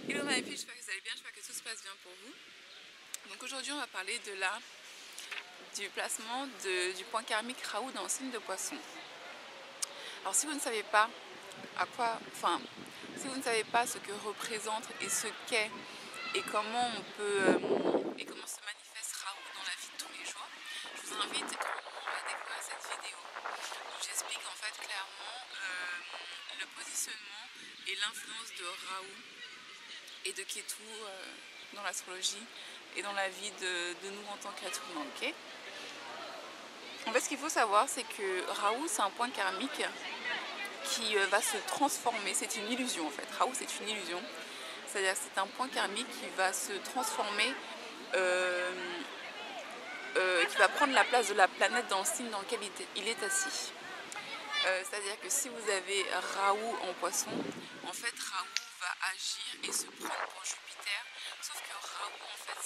Hello my filles, j'espère que vous allez bien, j'espère que tout se passe bien pour vous. Donc aujourd'hui on va parler du placement du point karmique Rahu dans le signe de Poisson. Alors si vous ne savez pas si vous ne savez pas ce que représente et ce qu'est et comment et comment se manifeste Rahu dans la vie de tous les jours, je vous invite grandement à découvrir cette vidéo où j'explique en fait clairement le positionnement et l'influence de Rahu et de Ketu dans l'astrologie et dans la vie de nous en tant qu'êtres humains, ok? En fait, ce qu'il faut savoir, c'est que Rahu, c'est un point karmique qui va se transformer. C'est une illusion, en fait. Rahu, c'est une illusion. C'est-à-dire que c'est un point karmique qui va se transformer, qui va prendre la place de la planète dans le signe dans lequel il est assis. C'est-à-dire que si vous avez Rahu en Poisson, en fait, Rahu va agir et se prendre pour Jupiter. Sauf que Rahu, en fait,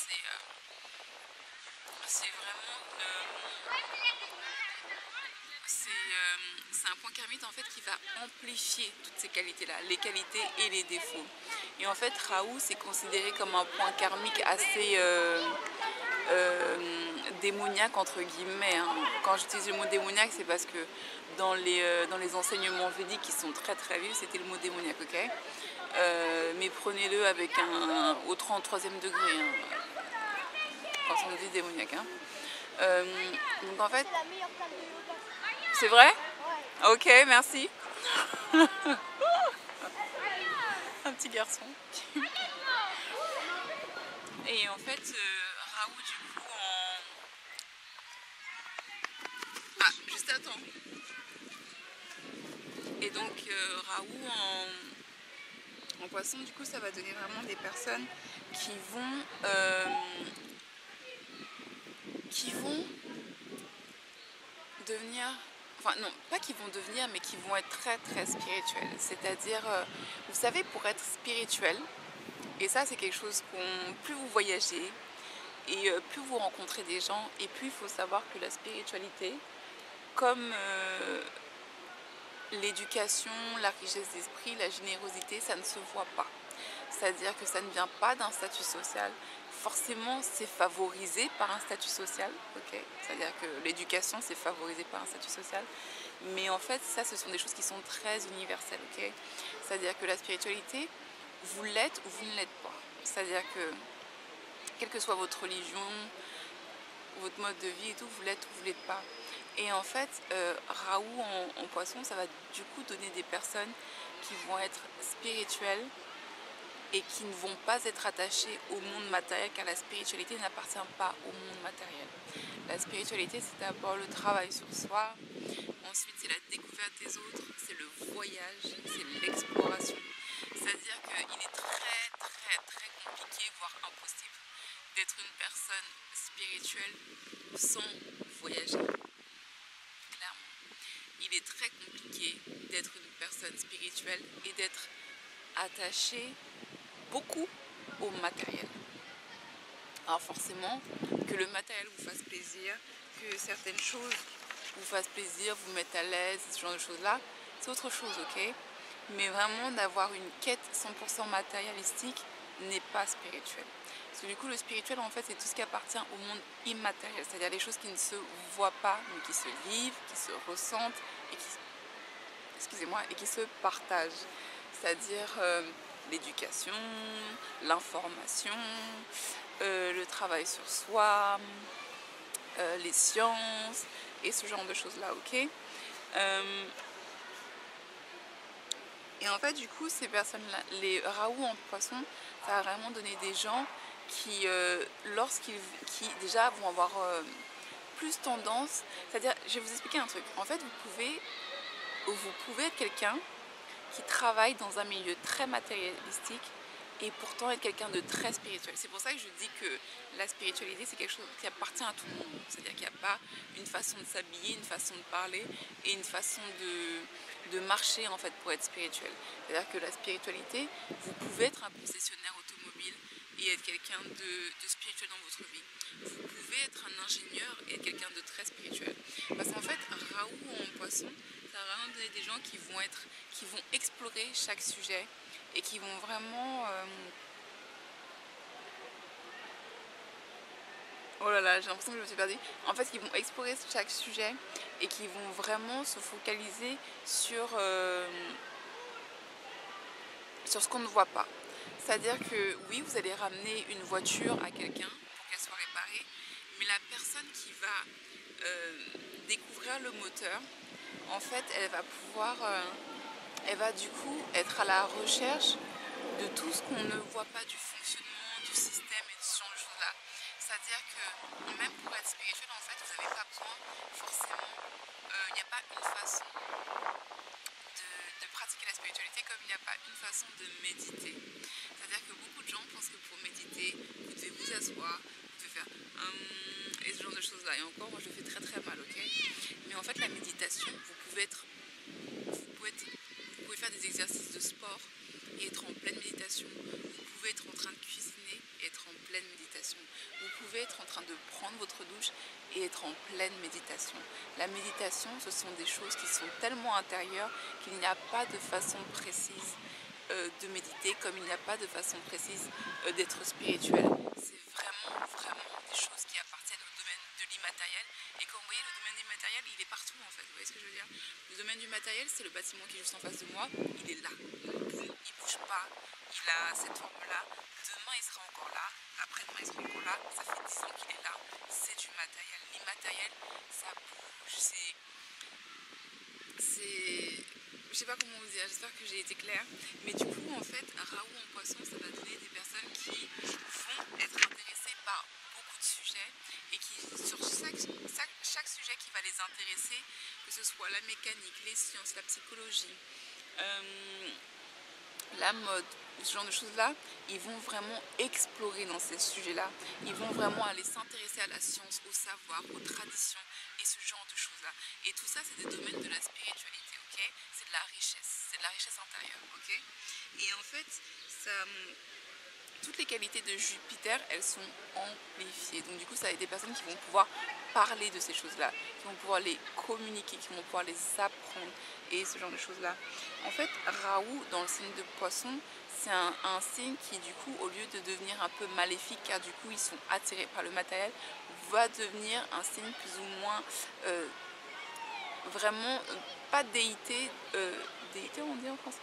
c'est vraiment c'est un point karmique en fait qui va amplifier toutes ces qualités-là, les qualités et les défauts. Et en fait, Rahu, c'est considéré comme un point karmique assez démoniaque entre guillemets. Hein. Quand j'utilise le mot démoniaque, c'est parce que dans les enseignements védiques qui sont très très vieux, c'était le mot démoniaque, ok? Mais prenez-le avec au 33e degré, hein, quand on dit démoniaque. Hein. Donc en fait, c'est vrai? Ok, merci. Un petit garçon. Et en fait, Raoult du coup Ah, juste attends. Et donc Raoult en Poisson, du coup, ça va donner vraiment des personnes qui vont devenir... Enfin non, pas qui vont devenir, mais qui vont être très très spirituels. C'est-à-dire, vous savez, pour être spirituel, et ça c'est quelque chose plus vous voyagez, et plus vous rencontrez des gens, et plus il faut savoir que la spiritualité, comme l'éducation, la richesse d'esprit, la générosité, ça ne se voit pas. C'est-à-dire que ça ne vient pas d'un statut social. Forcément, c'est favorisé par un statut social, ok? C'est-à-dire que l'éducation, c'est favorisé par un statut social. Mais en fait, ça, ce sont des choses qui sont très universelles, ok? C'est-à-dire que la spiritualité, vous l'êtes ou vous ne l'êtes pas. C'est-à-dire que, quelle que soit votre religion, votre mode de vie et tout, vous l'êtes ou vous ne l'êtes pas. Et en fait, Rahu en Poisson, ça va du coup donner des personnes qui vont être spirituelles et qui ne vont pas être attachées au monde matériel, car la spiritualité n'appartient pas au monde matériel. La spiritualité, c'est d'abord le travail sur soi, ensuite c'est la découverte des autres, c'est le voyage, c'est l'exploration. C'est-à-dire qu'il est très très très compliqué, voire impossible, d'être une personne spirituelle sans voyager. Clairement. Il est très compliqué d'être une personne spirituelle et d'être attaché beaucoup au matériel. Alors forcément, que le matériel vous fasse plaisir, que certaines choses vous fassent plaisir, vous mettent à l'aise, ce genre de choses-là, c'est autre chose, ok? Mais vraiment d'avoir une quête 100% matérialistique n'est pas spirituel. Parce que du coup, le spirituel, en fait, c'est tout ce qui appartient au monde immatériel, c'est-à-dire les choses qui ne se voient pas, mais qui se vivent, qui se ressentent et qui se partagent. C'est-à-dire l'éducation, l'information, le travail sur soi, les sciences et ce genre de choses-là, ok? Et en fait, du coup, ces personnes-là, les Rahu en Poisson, ça va vraiment donner des gens qui déjà vont avoir plus tendance, c'est-à-dire, je vais vous expliquer un truc. En fait, vous pouvez être quelqu'un qui travaille dans un milieu très matérialistique et pourtant être quelqu'un de très spirituel. C'est pour ça que je dis que la spiritualité, c'est quelque chose qui appartient à tout le monde. C'est-à-dire qu'il n'y a pas une façon de s'habiller, une façon de parler et une façon de marcher en fait pour être spirituel. C'est-à-dire que la spiritualité, vous pouvez être un concessionnaire automobile et être quelqu'un de spirituel dans votre vie. Vous pouvez être un ingénieur et être quelqu'un de très spirituel. Parce qu'en fait, Rahu en Poisson, ça va vraiment donner des gens qui vont explorer chaque sujet et qui vont vraiment... Oh là là, j'ai l'impression que je me suis perdue. En fait, ils vont explorer chaque sujet et qui vont vraiment se focaliser sur ce qu'on ne voit pas. C'est-à-dire que oui, vous allez ramener une voiture à quelqu'un pour qu'elle soit réparée, mais la personne qui va découvrir le moteur, en fait, elle va du coup être à la recherche de tout ce qu'on ne voit pas du fonctionnement, du système et de ce genre de choses-là. C'est-à-dire que même pour être spirituel, en fait, vous n'avez pas besoin forcément, il n'y a pas une façon de pratiquer la spiritualité comme il n'y a pas une façon de méditer. C'est-à-dire que beaucoup de gens pensent que pour méditer, vous devez vous asseoir, vous devez faire et ce genre de choses-là. Et encore, moi je le fais très très mal, ok? Mais en fait, la méditation, vous pouvez faire des exercices de sport et être en pleine méditation. Vous pouvez être en train de cuisiner et être en pleine méditation. Vous pouvez être en train de prendre votre douche et être en pleine méditation. La méditation, ce sont des choses qui sont tellement intérieures qu'il n'y a pas de façon précise de méditer, comme il n'y a pas de façon précise d'être spirituel. C'est vraiment, vraiment des choses qui appartiennent au domaine de l'immatériel. Et comme vous voyez, le domaine immatériel, il est partout en fait. Vous voyez ce que je veux dire? Le domaine du matériel, c'est le bâtiment qui est juste en face de moi. Il est là. Il bouge pas. Il a cette forme-là. Demain, il sera encore là. Après-demain, il sera encore là. Ça fait 10 ans qu'il est là. C'est du matériel. L'immatériel, ça bouge. Je sais pas comment vous dire, j'espère que j'ai été claire. Mais du coup, en fait, Raoult en poisson, ça va donner des personnes qui vont être intéressées par beaucoup de sujets et qui, sur chaque sujet qui va les intéresser, que ce soit la mécanique, les sciences, la psychologie, la mode, ce genre de choses-là, ils vont vraiment explorer dans ces sujets-là. Ils vont vraiment aller s'intéresser à la science, au savoir, aux traditions et ce genre de choses-là. Et tout ça, c'est des domaines de la spiritualité, ok? C'est de la richesse intérieure, ok? Et en fait, toutes les qualités de Jupiter, elles sont amplifiées. Donc du coup, ça va être des personnes qui vont pouvoir parler de ces choses-là, qui vont pouvoir les communiquer, qui vont pouvoir les apprendre et ce genre de choses-là. En fait, Raoult, dans le signe de Poisson, c'est un signe qui, du coup, au lieu de devenir un peu maléfique, car du coup, ils sont attirés par le matériel, va devenir un signe plus ou moins vraiment, pas déité, déité on dit en français?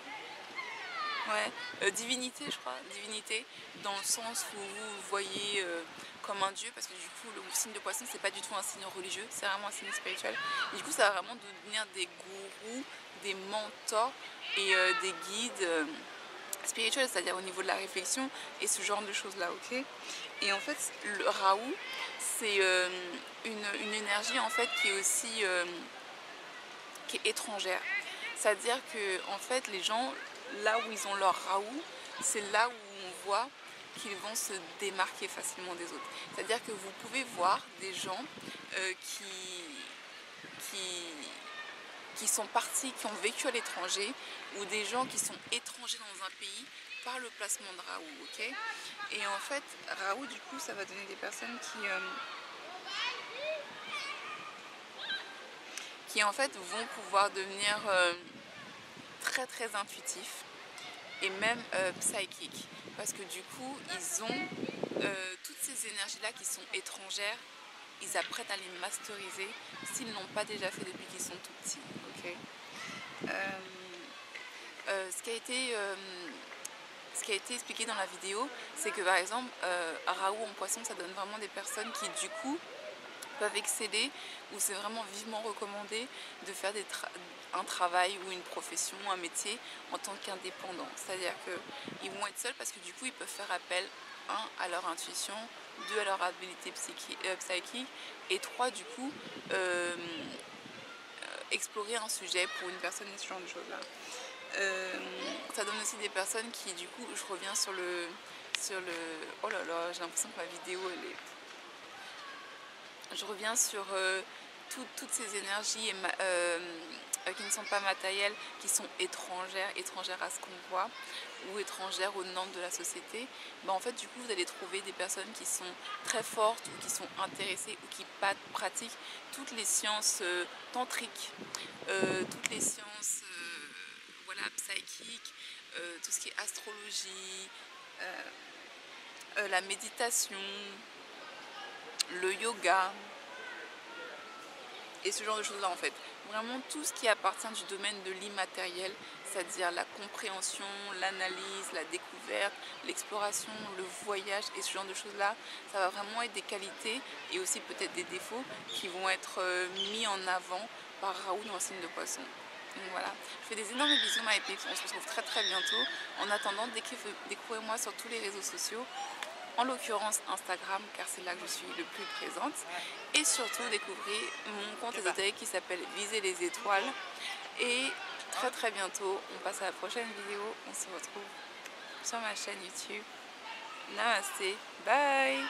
Ouais, divinité je crois, divinité, dans le sens où vous voyez comme un dieu, parce que du coup le signe de poisson c'est pas du tout un signe religieux, c'est vraiment un signe spirituel. Et du coup ça va vraiment devenir des gourous, des mentors et des guides spirituels, c'est-à-dire au niveau de la réflexion et ce genre de choses là, ok? Et en fait le Raoult c'est une énergie en fait qui est aussi qui est étrangère. C'est-à-dire que en fait les gens, là où ils ont leur Raoult, c'est là où on voit qu'ils vont se démarquer facilement des autres. C'est-à-dire que vous pouvez voir des gens qui sont partis, qui ont vécu à l'étranger, ou des gens qui sont étrangers dans un pays par le placement de Raoult, ok? Et en fait, Raoult, du coup, ça va donner des personnes qui en fait vont pouvoir devenir très très intuitifs et même psychiques, parce que du coup ils ont toutes ces énergies là qui sont étrangères, ils apprennent à les masteriser s'ils ne l'ont pas déjà fait depuis qu'ils sont tout petits, ok? Ce qui a été expliqué dans la vidéo, c'est que par exemple Raoult en poisson, ça donne vraiment des personnes qui du coup peuvent exceller, où c'est vraiment vivement recommandé de faire un travail ou une profession, un métier en tant qu'indépendant. C'est-à-dire qu'ils vont être seuls parce que du coup ils peuvent faire appel, 1, à leur intuition, 2, à leur habilité psychique, et 3, du coup explorer un sujet pour une personne et ce genre de choses là. Ça donne aussi des personnes qui, du coup, je reviens sur le oh là là, j'ai l'impression que ma vidéo elle est... Je reviens sur toutes ces énergies qui ne sont pas matérielles, qui sont étrangères à ce qu'on voit, ou étrangères aux normes de la société. En fait, du coup, vous allez trouver des personnes qui sont très fortes, ou qui sont intéressées, ou qui pratiquent toutes les sciences tantriques, toutes les sciences voilà, psychiques, tout ce qui est astrologie, la méditation, le yoga et ce genre de choses-là en fait. Vraiment tout ce qui appartient du domaine de l'immatériel, c'est-à-dire la compréhension, l'analyse, la découverte, l'exploration, le voyage et ce genre de choses-là, ça va vraiment être des qualités et aussi peut-être des défauts qui vont être mis en avant par Raoult dans le signe de Poisson. Donc voilà, je fais des énormes bisous ma épique, on se retrouve très très bientôt. En attendant, découvrez-moi sur tous les réseaux sociaux, en l'occurrence Instagram car c'est là que je suis le plus présente, et surtout découvrez mon compte ésotérique qui s'appelle Viser les étoiles. Et très très bientôt on passe à la prochaine vidéo, on se retrouve sur ma chaîne YouTube. Namasté, bye.